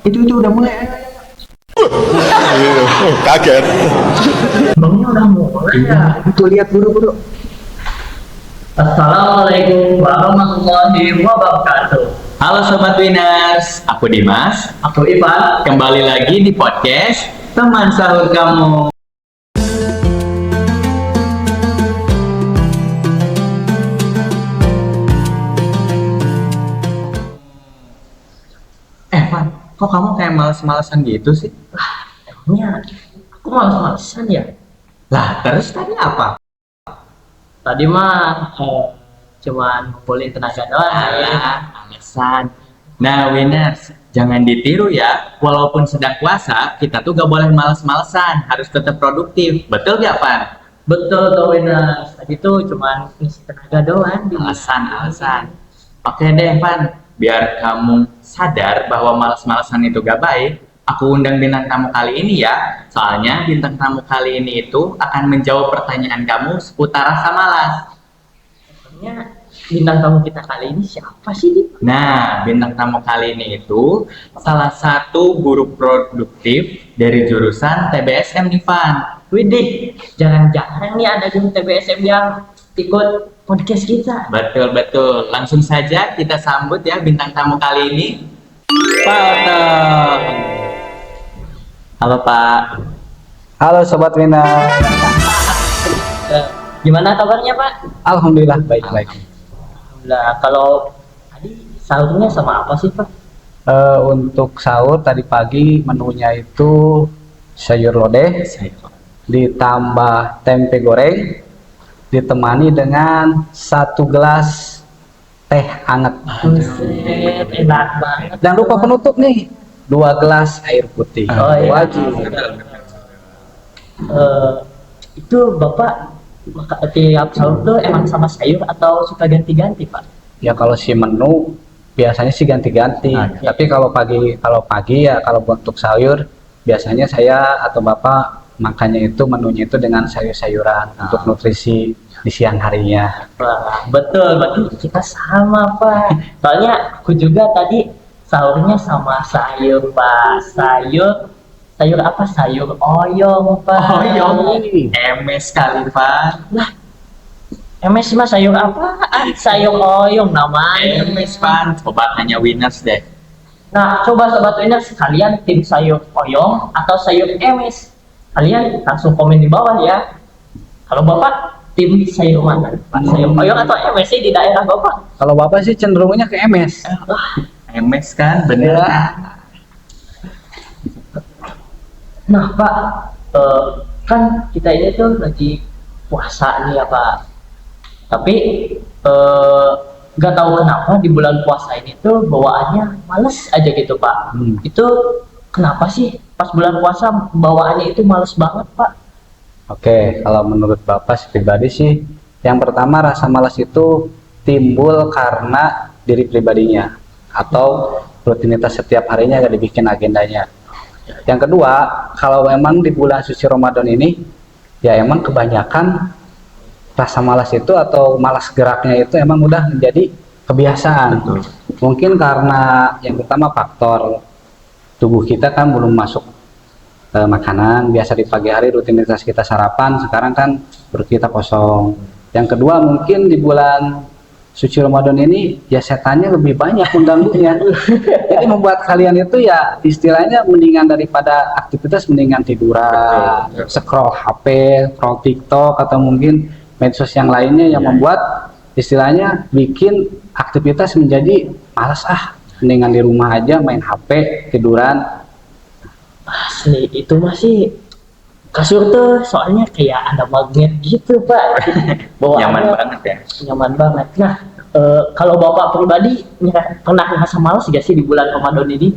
Itu udah mulai. Kaget. Bangnya udah mulai ya. Itu lihat buru-buru. Assalamualaikum warahmatullahi wabarakatuh. Halo Sobat Winners, aku Dimas. Aku Ivan. Kembali lagi di podcast Teman Sahur Kamu. Van, kok kamu kayak males-malesan gitu sih? Emangnya aku malas-malasan ya? Lah, terus tadi apa? Tadi mah cuman ngumpulin tenaga doang ya. Alasan. Nah, Winners, jangan ditiru ya. Walaupun sedang puasa, kita tuh gak boleh males-malesan, harus tetap produktif. Betul gak, Van? Betul tuh Winners. Tadi tuh cuman ngisi tenaga doang. Alasan. Oke deh, Van. Biar kamu sadar bahwa malas-malasan itu gak baik, aku undang bintang tamu kali ini ya. Soalnya bintang tamu kali ini itu akan menjawab pertanyaan kamu seputar rasa malas. Emangnya bintang tamu kita kali ini siapa sih, Di? Nah, bintang tamu kali ini itu salah satu guru produktif dari jurusan TBSM nih, Van. Widih, jangan-jangan nih ada guru TBSM yang ikut podcast kita. Betul. Langsung saja kita sambut ya bintang tamu kali ini, Pak Otong. Halo, Pak. Halo Sobat Wina. Gimana kabarnya, Pak? Alhamdulillah baik-baik. Alhamdulillah. Kalau tadi sahurnya sama apa sih, Pak? Untuk sahur tadi pagi menunya itu sayur lodeh ditambah tempe goreng ditemani dengan 1 gelas teh hangat. Buset, enak banget. Jangan lupa penutup nih, 2 gelas air putih. Oh, iya. Wajib. Itu Bapak tiap sahur tuh emang sama sayur atau suka ganti-ganti, Pak? Ya kalau si menu biasanya sih ganti-ganti. Tapi kalau pagi ya kalau untuk sayur biasanya saya atau Bapak makannya itu menunya itu dengan sayur-sayuran untuk nutrisi di siang harinya. Wah, betul. Kita sama, Pak. Soalnya aku juga tadi sahurnya sama sayur, Pak. Sayur apa? Sayur oyong, Pak. MS kali, Pak. Lah, MS mah sayur apaan? Sayur oyong namanya. MS, Pak. Coba tanya Winners deh. Nah, coba Sobat Winners, kalian tim sayur oyong atau sayur MS? Kalian langsung komen di bawah ya. Kalau Bapak tim sayur mana? Pak, sayur oyong atau MS sih di daerah Bapak? Kalau Bapak sih cenderungnya ke MS. MS kan, bener. Nah, Pak, kan kita ini tuh lagi puasa nih ya, Pak. Tapi nggak tahu kenapa di bulan puasa ini tuh bawaannya males aja gitu, Pak. Itu kenapa sih pas bulan puasa bawaannya itu males banget, Pak? Oke, kalau menurut Bapak pribadi sih, yang pertama rasa malas itu timbul karena diri pribadinya atau rutinitas setiap harinya gak dibikin agendanya. Yang kedua, kalau memang di bulan suci Ramadan ini, ya emang kebanyakan rasa malas itu atau malas geraknya itu emang udah menjadi kebiasaan. Betul. Mungkin karena yang pertama faktor tubuh kita kan belum masuk makanan, biasa di pagi hari rutinitas kita sarapan, sekarang kan perut kita kosong. Yang kedua mungkin di bulan suci Ramadan ini ya setannya lebih banyak mengganggunya. Jadi membuat kalian itu ya istilahnya mendingan daripada aktivitas mendingan tiduran, scroll HP, scroll TikTok atau mungkin medsos yang lainnya yang membuat istilahnya bikin aktivitas menjadi malas, mendingan di rumah aja main HP, tiduran. Asli, itu masih kasur tuh soalnya kayak ada magnet gitu, Pak. Nyaman banget ya. Nyaman banget. Nah, kalau Bapak pribadi pernah ngerasa malas gak sih di bulan Ramadan ini?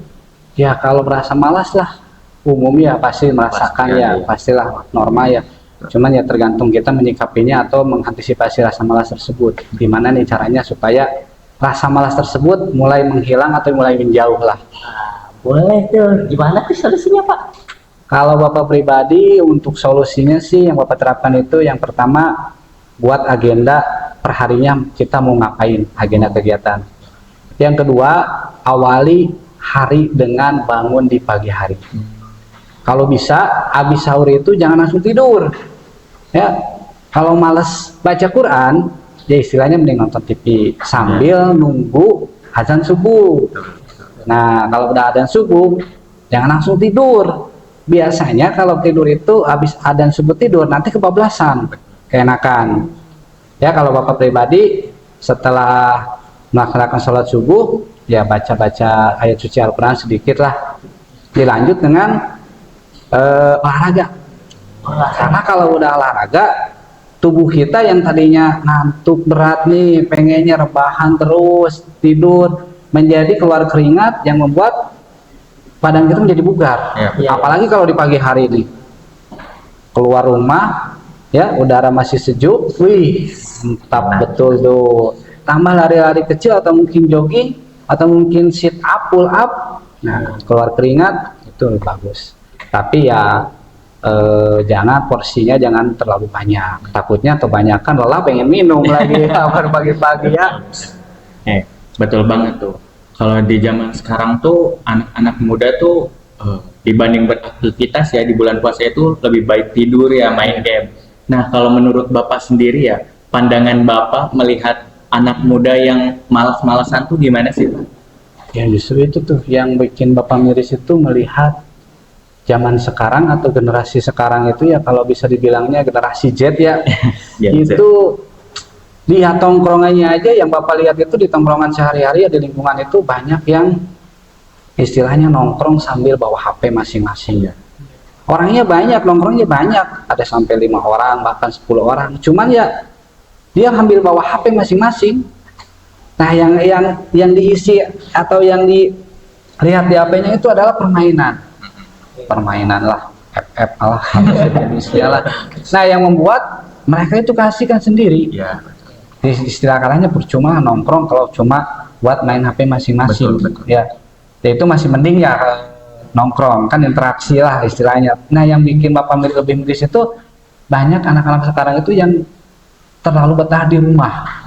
Ya kalau merasa malas lah, umum ya pasti merasakan Pasti, ya, ya. pastilah normal ya. Cuman ya tergantung kita menyikapinya atau mengantisipasi rasa malas tersebut. Gimana nih caranya supaya rasa malas tersebut mulai menghilang atau mulai menjauh lah. Boleh tuh. Gimana tuh solusinya, Pak? Kalau Bapak pribadi untuk solusinya sih yang Bapak terapkan itu yang pertama buat agenda perharinya kita mau ngapain, agenda kegiatan. Yang kedua, awali hari dengan bangun di pagi hari. Kalau bisa habis sahur itu jangan langsung tidur. Ya, kalau males baca Quran, ya istilahnya mending nonton TV sambil nunggu azan subuh. Nah, kalau udah azan subuh, jangan langsung tidur. Biasanya kalau tidur itu habis azan subuh tidur, nanti kebablasan, keenakan. Ya, kalau Bapak pribadi setelah melaksanakan sholat subuh, ya baca-baca ayat suci Al-Quran sedikit lah. Dilanjut dengan olahraga. Karena kalau udah olahraga, tubuh kita yang tadinya ngantuk berat nih, pengennya rebahan terus, tidur, menjadi keluar keringat yang membuat badan kita menjadi bugar. Ya. Apalagi kalau di pagi hari ini, keluar rumah, ya udara masih sejuk, wih, mantap betul tuh. Tambah lari-lari kecil atau mungkin jogging atau mungkin sit up, pull up, nah keluar keringat itu bagus. Tapi ya jangan porsinya jangan terlalu banyak, takutnya kebanyakan lelah pengen minum lagi kabar pagi-pagi ya. Betul banget tuh. Kalau di zaman sekarang tuh anak-anak muda tuh dibanding beraktivitas ya di bulan puasa itu lebih baik tidur ya, main game. Nah, kalau menurut Bapak sendiri ya, pandangan Bapak melihat anak muda yang malas-malasan tuh gimana sih, Pak? Ya justru itu tuh yang bikin Bapak miris itu melihat zaman sekarang atau generasi sekarang itu ya, kalau bisa dibilangnya generasi Z ya. Itu lihat tongkrongannya aja, yang Bapak lihat itu di tongkrongan sehari-hari ya, di lingkungan itu banyak yang istilahnya nongkrong sambil bawa HP masing-masing ya. Orangnya banyak, nongkrongnya banyak, ada sampai 5 orang bahkan 10 orang, cuman ya dia ambil bawa HP masing-masing. Nah, yang diisi atau yang dilihat di HP-nya itu adalah permainan lah, FF lah, lah. Nah, yang membuat mereka itu kasihkan sendiri. Ya. Istilah katanya percuma nongkrong kalau cuma buat main HP masing-masing. Betul. Ya, itu masih mending ya nongkrong, kan interaksi lah istilahnya. Nah, yang bikin Bapak lebih miris itu banyak anak-anak sekarang itu yang terlalu betah di rumah.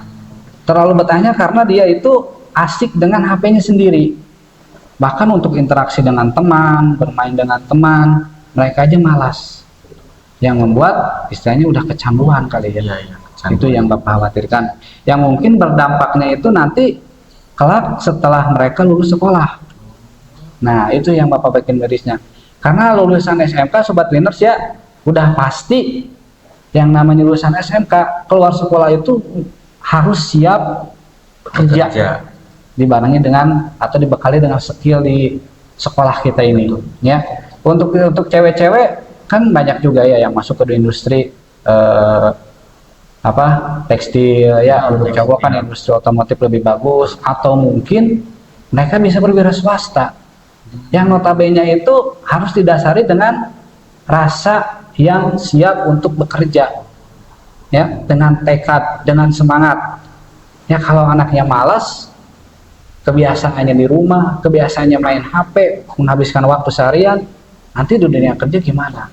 Terlalu betahnya karena dia itu asik dengan HP-nya sendiri. Bahkan untuk interaksi dengan teman, bermain dengan teman, mereka aja malas. Yang membuat istilahnya udah kecanduan kali ya. Itu yang Bapak khawatirkan. Yang mungkin berdampaknya itu nanti kelak setelah mereka lulus sekolah. Nah, itu yang Bapak bikin mirisnya. Karena lulusan SMK Sobat Winners ya, udah pasti yang namanya lulusan SMK keluar sekolah itu harus siap kerja. Dibarengi dengan atau dibekali dengan skill di sekolah kita ini. Ya, untuk cewek-cewek kan banyak juga ya yang masuk ke industri tekstil ya. Untuk cowok kan industri otomotif lebih bagus, atau mungkin mereka bisa berwira swasta yang notabene itu harus didasari dengan rasa yang siap untuk bekerja ya, dengan tekad, dengan semangat ya. Kalau anaknya malas, kebiasaannya di rumah, kebiasaannya main HP, menghabiskan waktu seharian, nanti di dunia kerja gimana?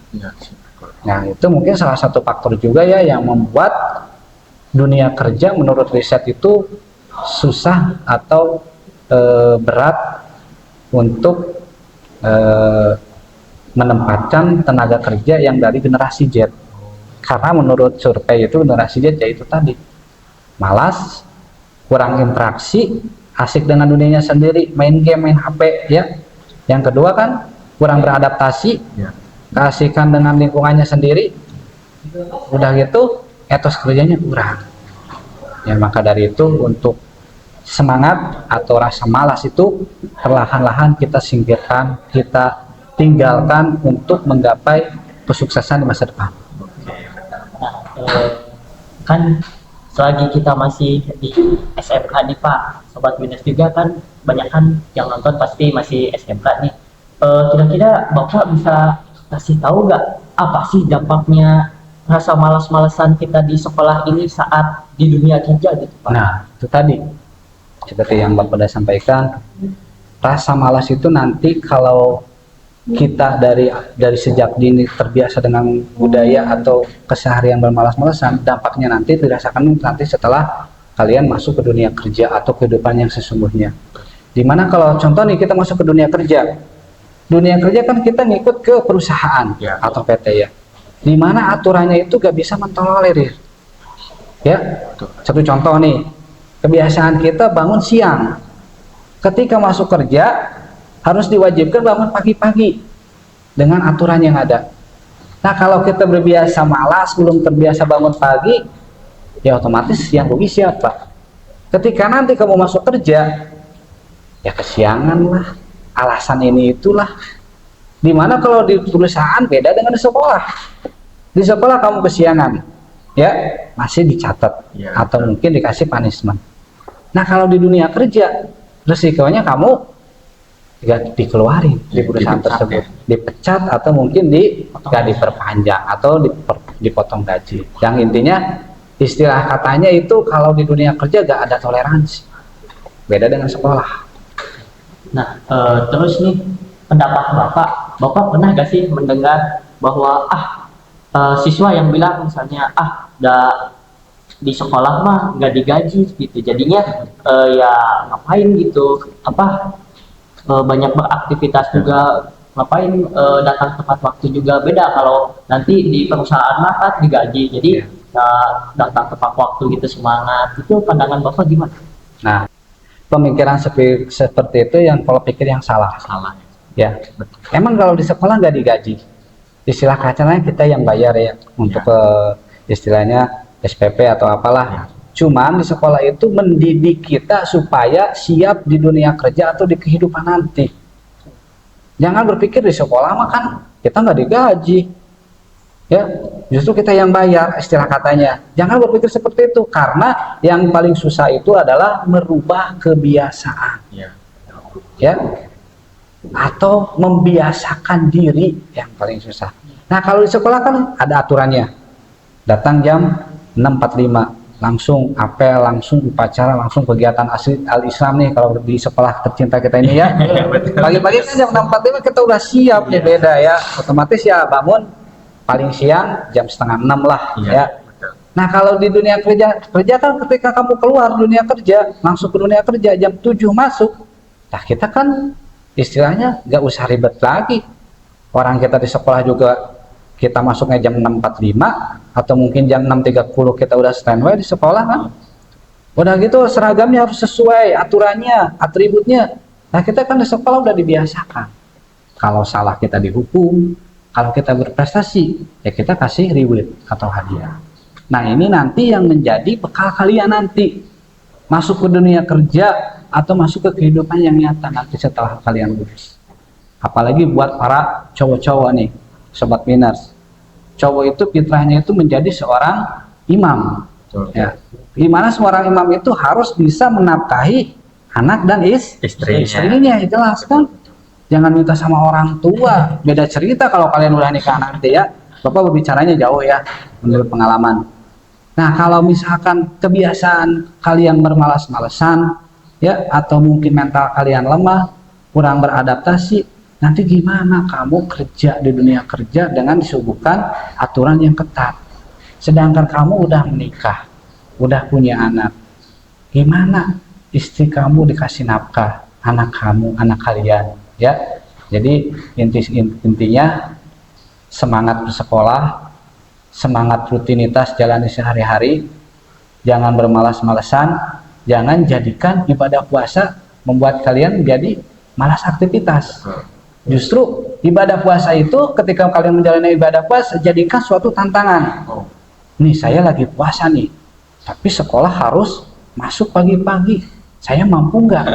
Nah, itu mungkin salah satu faktor juga ya yang membuat dunia kerja menurut riset itu susah atau berat untuk menempatkan tenaga kerja yang dari generasi Z. Karena menurut survei itu generasi Z yaitu tadi malas, kurang interaksi, asik dengan dunianya sendiri, main game, main HP ya. Yang kedua kan kurang beradaptasi, keasikan dengan lingkungannya sendiri. Udah gitu etos kerjanya kurang. Ya, maka dari itu untuk semangat atau rasa malas itu perlahan-lahan kita singkirkan, kita tinggalkan untuk menggapai kesuksesan di masa depan. Nah, kan selagi kita masih di SMK nih Pak, Sobat Winners juga kan banyak kan yang nonton pasti masih SMK nih. Kira-kira Bapak bisa kasih tahu nggak apa sih dampaknya rasa malas-malasan kita di sekolah ini saat di dunia kerja gitu Pak? Nah, itu tadi seperti yang Bapak sudah sampaikan, rasa malas itu nanti kalau kita dari sejak dini terbiasa dengan budaya atau keseharian bermalas-malasan, dampaknya nanti dirasakan nanti setelah kalian masuk ke dunia kerja atau kehidupan yang sesungguhnya. Dimana kalau contoh nih kita masuk ke dunia kerja kan kita ngikut ke perusahaan Ya. atau PT ya, dimana aturannya itu gak bisa mentolerir ya. Satu contoh nih, kebiasaan kita bangun siang, ketika masuk kerja harus diwajibkan bangun pagi-pagi dengan aturan yang ada. Nah kalau kita berbiasa malas, belum terbiasa bangun pagi, ya otomatis yang rugi siapa? Ketika nanti kamu masuk kerja, ya kesiangan lah, alasan ini itulah. Dimana kalau di perusahaan beda dengan di sekolah. Di sekolah kamu kesiangan, ya masih dicatat Ya. atau mungkin dikasih punishment. Nah kalau di dunia kerja, resikonya kamu dikeluarin di Ya, perusahaan dipecat tersebut, ya. dipecat atau mungkin gak diperpanjang atau dipotong gaji. Yang intinya istilah katanya itu kalau di dunia kerja gak ada toleransi, beda dengan sekolah. Nah, terus nih pendapat Bapak pernah gak sih mendengar bahwa siswa yang bilang misalnya di sekolah mah nggak digaji gitu, jadinya ya ngapain gitu, banyak beraktivitas juga, ngapain datang tepat waktu juga, beda kalau nanti di perusahaan mah kan digaji, jadi datang tepat waktu gitu, semangat. Itu pandangan Bapak gimana? Nah, pemikiran seperti itu yang pola pikir yang salah. Salah. Ya, emang kalau di sekolah nggak digaji, istilah kacanya kita yang bayar ya untuk istilahnya SPP atau apalah. Cuman di sekolah itu mendidik kita supaya siap di dunia kerja atau di kehidupan nanti. Jangan berpikir di sekolah mah kan kita nggak digaji, ya justru kita yang bayar, istilah katanya. Jangan berpikir seperti itu, karena yang paling susah itu adalah merubah kebiasaan, ya, atau membiasakan diri yang paling susah. Nah kalau di sekolah kan ada aturannya, datang jam 6.45, langsung apel, langsung upacara, langsung kegiatan al-Islam nih kalau di sekolah tercinta kita ini ya. Pagi-pagi kan jam 6.45 kita udah siap nih, beda ya, otomatis ya bangun paling siang jam 5:30 lah ya. Nah kalau di dunia kerja kan ketika kamu keluar dunia kerja, langsung ke dunia kerja jam 7 masuk, nah kita kan istilahnya nggak usah ribet lagi. Orang kita di sekolah juga kita masuknya jam 6.45 atau mungkin jam 6.30 kita udah standby di sekolah kan. Udah gitu seragamnya harus sesuai aturannya, atributnya. Nah kita kan di sekolah udah dibiasakan. Kalau salah kita dihukum, kalau kita berprestasi ya kita kasih reward atau hadiah. Nah ini nanti yang menjadi bekal kalian nanti masuk ke dunia kerja atau masuk ke kehidupan yang nyata nanti setelah kalian lulus. Apalagi buat para cowok-cowok nih, sobat miners. Cowok itu fitrahnya itu menjadi seorang imam. Ya. Dimana seorang imam itu harus bisa menafkahi anak dan istrinya, jelas kan? Jangan minta sama orang tua. Beda cerita kalau kalian udah nikah nanti ya. Bapak berbicaranya jauh ya, menurut pengalaman. Nah kalau misalkan kebiasaan kalian bermalas-malesan ya, atau mungkin mental kalian lemah, kurang beradaptasi, nanti gimana kamu kerja di dunia kerja dengan disuguhkan aturan yang ketat, sedangkan kamu udah menikah, udah punya anak, gimana istri kamu dikasih nafkah, anak kamu, anak kalian ya. Jadi intinya semangat bersekolah, semangat rutinitas jalani sehari-hari, jangan bermalas-malesan, jangan jadikan ibadah puasa membuat kalian menjadi malas aktivitas. Justru ibadah puasa itu ketika kalian menjalani ibadah puasa, jadikan suatu tantangan. Nih saya lagi puasa nih, tapi sekolah harus masuk pagi-pagi, saya mampu nggak?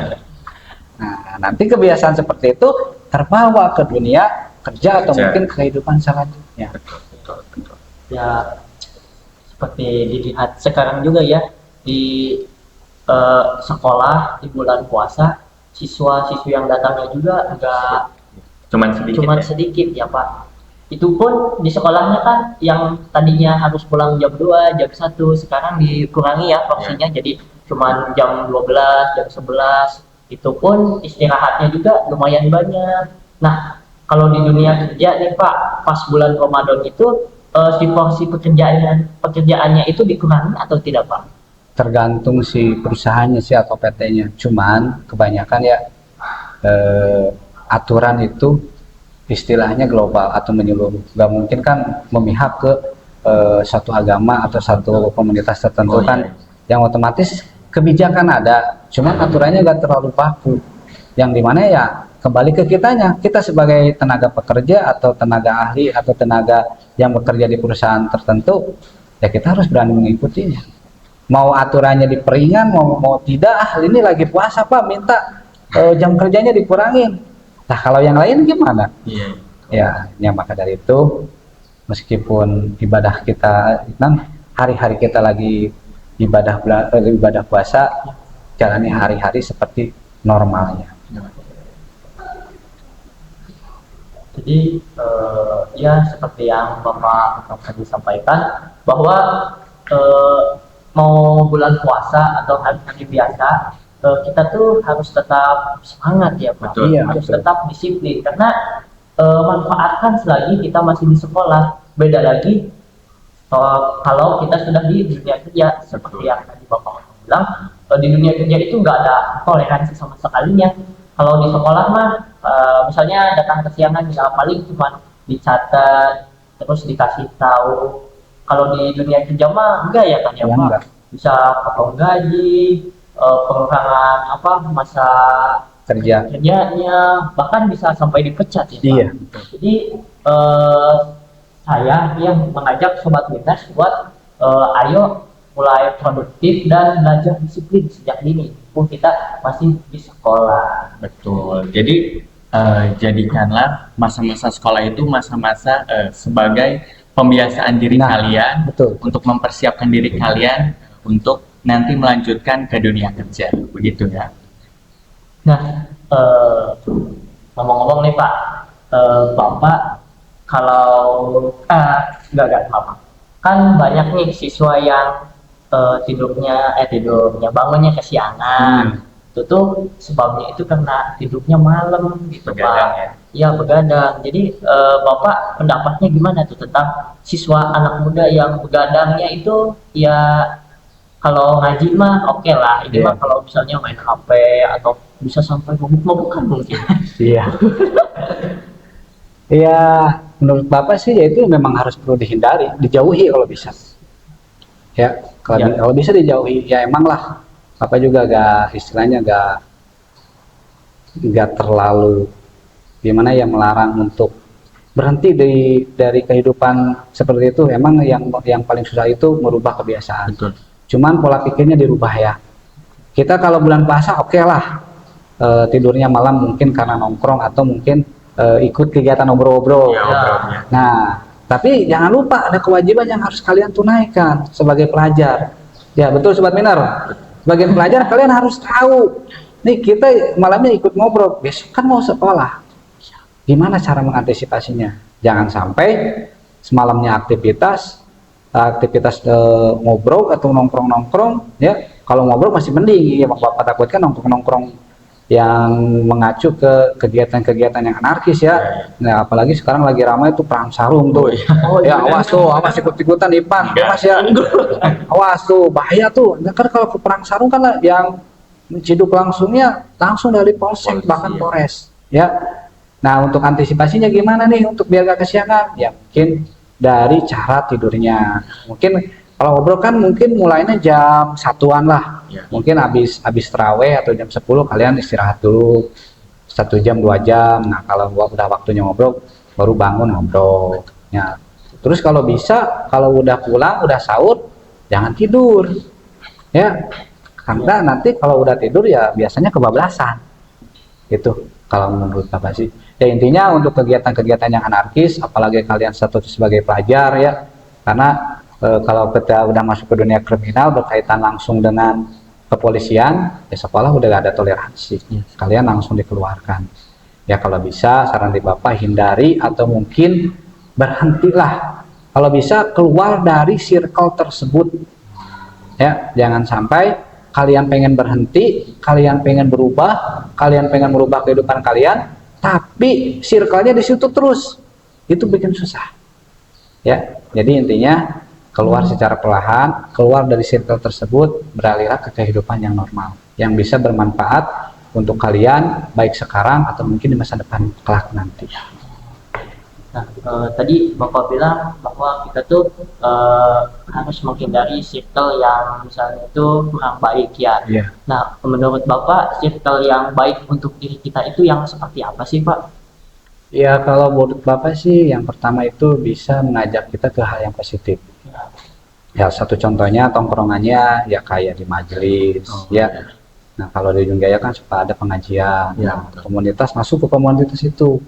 Nah nanti kebiasaan seperti itu terbawa ke dunia kerja atau mungkin kehidupan selanjutnya. Ya seperti dilihat sekarang juga ya di sekolah di bulan puasa, siswa-siswi yang datangnya juga enggak cuman sedikit ya Pak. Itu pun di sekolahnya kan yang tadinya harus pulang jam 2, jam 1, sekarang dikurangi ya porsinya, jadi cuman jam 12, jam 11. Itu pun istirahatnya juga lumayan banyak. Nah, kalau di dunia kerja nih Pak, pas bulan Ramadan itu si porsi pekerjaannya itu dikurangi atau tidak Pak? tergantung si perusahaannya sih atau PT-nya. Cuman kebanyakan ya aturan itu istilahnya global atau menyeluruh. Gak mungkin kan memihak ke satu agama atau satu komunitas tertentu kan, yang otomatis kebijakan ada, cuman aturannya gak terlalu baku. Yang dimana ya kembali ke kitanya, kita sebagai tenaga pekerja atau tenaga ahli atau tenaga yang bekerja di perusahaan tertentu, ya kita harus berani mengikutinya. Mau aturannya diperingan, mau tidak, ini lagi puasa Pak, minta jam kerjanya dikurangin. Nah kalau yang lain gimana? Ya maka dari itu, meskipun ibadah kita, hari-hari kita lagi ibadah puasa, jalani hari-hari seperti normalnya. Jadi ya seperti yang Bapak tadi sampaikan, bahwa mau bulan puasa atau hari-hari biasa, kita tuh harus tetap semangat ya Pak. Betul. Harus Betul. tetap disiplin, karena manfaatkan selagi kita masih di sekolah. Beda lagi kalau kita sudah di dunia kerja, seperti yang tadi Bapak bilang, di dunia kerja itu nggak ada toleransi sama sekalinya. Kalau di sekolah mah misalnya datang kesiangan ya paling cuma dicatat terus dikasih tahu. Kalau di dunia kerja mah enggak ya kan ya Ya, Pak, enggak. bisa potong gaji, pengurangan masa kerjanya, bahkan bisa sampai dipecat ya Pak. Iya. Jadi saya yang mengajak sobat Winas buat ayo mulai produktif dan belajar disiplin sejak dini, pun kita masih di sekolah. Betul. Jadi jadikanlah masa-masa sekolah itu masa-masa sebagai pembiasaan diri Nah, kalian betul. untuk mempersiapkan diri kalian untuk nanti melanjutkan ke dunia kerja, begitu ya. Nah, ngomong-ngomong nih Pak, Bapak kalau enggak Bapak, kan banyak nih siswa yang tidurnya bangunnya kesiangan. Itu tuh sebabnya itu karena tidurnya malam gitu Begadang Pak. ya. Iya begadang. Jadi Bapak pendapatnya gimana tuh tentang siswa anak muda yang begadangnya itu ya, kalau ngaji mah oke lah, ini Iya. mah kalau misalnya main HP atau bisa sampai mabuk-mabukan mungkin. Iya. Iya, menurut Bapak sih ya itu memang harus perlu dihindari, dijauhi kalau bisa. Ya, Ya. kalau bisa dijauhi, ya emang lah. Bapak juga istilahnya gak terlalu gimana ya melarang untuk berhenti dari kehidupan seperti itu. Emang yang paling susah itu merubah kebiasaan. Betul. Cuman pola pikirnya dirubah ya. Kita kalau bulan puasa oke lah, tidurnya malam mungkin karena nongkrong atau mungkin ikut kegiatan obrol-obrol. Ya, obrolnya. Nah, tapi jangan lupa ada kewajiban yang harus kalian tunaikan sebagai pelajar. Ya betul Sobat Minar. Sebagai pelajar kalian harus tahu, nih kita malamnya ikut ngobrol, besok kan mau sekolah. Gimana cara mengantisipasinya? Jangan sampai semalamnya aktivitas ngobrol atau nongkrong ya. Kalau ngobrol masih mending, ya Bapak takutkan nongkrong yang mengacu ke kegiatan-kegiatan yang anarkis ya. Nah, apalagi sekarang lagi ramai itu perang sarung tuh. Ya awas tuh, awas ikut-ikutan Ipan, awas ya. Awas tuh, bahaya tuh. Nah, kan kalau ke perang sarung kan yang menciduk langsungnya langsung dari polsek bahkan Polres ya. Nah, untuk antisipasinya gimana nih untuk biar gak kesiangan? Ya mungkin dari cara tidurnya. Mungkin kalau ngobrol kan mungkin mulainya jam 1-an lah. Ya. Mungkin habis terawih atau jam 10 kalian istirahat dulu 1 jam 2 jam. Nah, kalau udah waktunya ngobrol baru bangun ngobrol. Ya. Terus kalau bisa, kalau udah pulang, udah sahur, jangan tidur. Ya. Karena nanti kalau udah tidur ya biasanya kebablasan. Gitu. Kalau menurut Bapak sih. Ya intinya untuk kegiatan-kegiatan yang anarkis, apalagi kalian status sebagai pelajar ya. Karena kalau kita udah masuk ke dunia kriminal berkaitan langsung dengan kepolisian, ya sekolah udah gak ada toleransi. Kalian langsung dikeluarkan. Ya kalau bisa saran dari Bapak hindari atau mungkin berhentilah. Kalau bisa keluar dari circle tersebut. Ya, jangan sampai kalian pengen berhenti, kalian pengen berubah, kalian pengen merubah kehidupan kalian, tapi circle-nya di situ terus. Itu bikin susah. Ya, jadi intinya keluar secara perlahan, keluar dari circle tersebut, beralihlah ke kehidupan yang normal, yang bisa bermanfaat untuk kalian, baik sekarang atau mungkin di masa depan kelak nanti. Nah, tadi Bapak bilang bahwa kita tuh harus menghindari circle yang misalnya itu kurang baik ya. Iya. Nah, menurut Bapak, circle yang baik untuk diri kita itu yang seperti apa sih, Pak? Ya, kalau menurut Bapak sih, yang pertama itu bisa mengajak kita ke hal yang positif. Ya, satu contohnya tongkrongannya ya kayak di majelis, ya. Nah, kalau di Ujung Jaya kan suka ada pengajian, Ya. komunitas, masuk ke komunitas itu.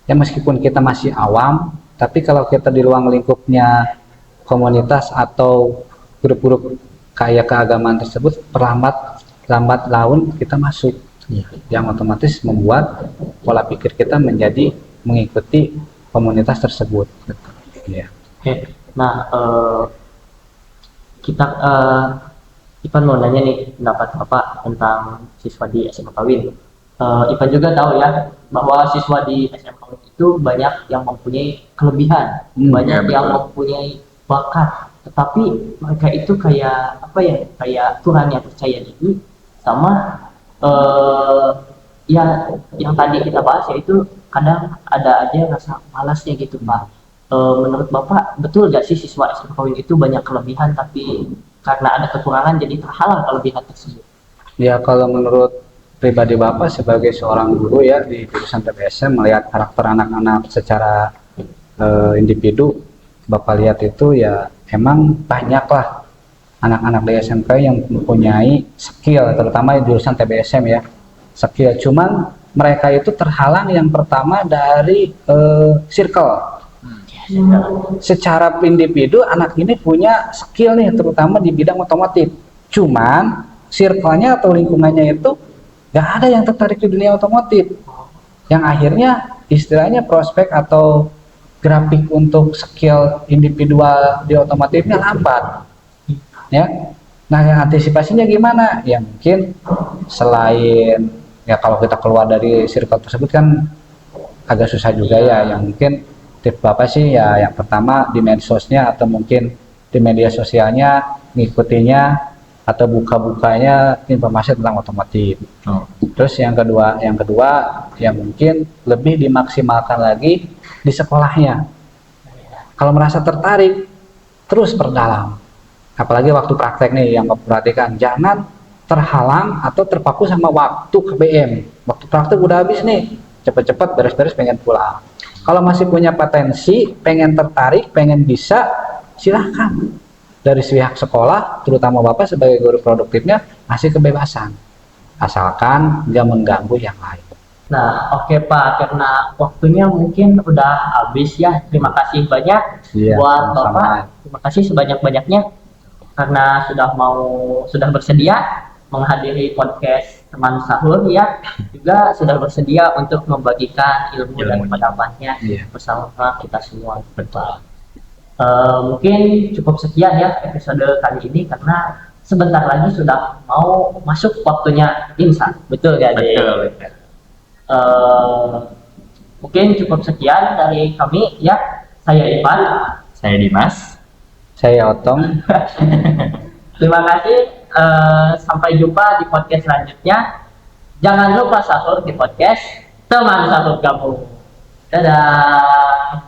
Ya, meskipun kita masih awam, tapi kalau kita di ruang lingkupnya komunitas atau grup-grup kayak keagamaan tersebut, lambat laun kita masuk. Yang otomatis membuat pola pikir kita menjadi mengikuti komunitas tersebut. Ya. Oke. Nah, kita Ipan mau nanya nih pendapat Bapak tentang siswa di SMA Kawin. Ipan juga tahu ya bahwa siswa di SMA Kawin itu banyak yang mempunyai kelebihan, banyak ya, yang betul. mempunyai bakat, tetapi mereka itu kayak apa ya? Kayak kurangnya percaya diri sama ya yang tadi kita bahas, yaitu kadang ada aja rasa malasnya gitu, Pak. Menurut Bapak, betul gak sih siswa SMA Kawin itu banyak kelebihan tapi karena ada kekurangan jadi terhalang kelebihan tersebut? Ya, kalau menurut pribadi Bapak sebagai seorang guru ya di jurusan TBSM, melihat karakter anak-anak secara individu, Bapak lihat itu ya emang banyaklah anak-anak di SMK yang mempunyai skill, terutama di jurusan TBSM ya, skill. Cuman mereka itu terhalang yang pertama dari circle. Secara individu anak ini punya skill nih, terutama di bidang otomotif. Cuman circle-nya atau lingkungannya itu gak ada yang tertarik di dunia otomotif. Yang akhirnya istilahnya prospek atau grafik untuk skill individual di otomotifnya lambat. Ya. Nah, yang antisipasinya gimana? Ya mungkin selain ya kalau kita keluar dari circle tersebut kan agak susah juga ya. Yang mungkin tips Bapak sih ya yang pertama di medsosnya atau mungkin di media sosialnya ngikutinya atau buka-bukanya informasi tentang otomotif. Terus yang kedua ya mungkin lebih dimaksimalkan lagi di sekolahnya. Kalau merasa tertarik terus perdalam. Apalagi waktu praktek nih yang perhatikan, jangan terhalang atau terpaku sama waktu KBM. Waktu praktek udah habis nih, cepet-cepet beres-beres pengen pulang. Kalau masih punya potensi, pengen tertarik, pengen bisa, silahkan. Dari pihak sekolah, terutama Bapak sebagai guru produktifnya, ngasih kebebasan. Asalkan nggak mengganggu yang lain. Nah, oke Pak, karena waktunya mungkin udah habis ya. Terima kasih banyak buat sama-sama. Bapak. Terima kasih sebanyak-banyaknya karena sudah bersedia menghadiri podcast teman sahur ya, juga sudah bersedia untuk membagikan ilmu dan pendapatnya bersama kita semua. Betul. Mungkin cukup sekian ya episode kali ini karena sebentar lagi sudah mau masuk waktunya imsak, betul gak deh? Betul. Mungkin cukup sekian dari kami ya. Saya Ivan, Saya Dimas. Saya Otong. terima kasih. Sampai jumpa di podcast selanjutnya. Jangan lupa sahur di podcast teman sahur kamu. Dadah.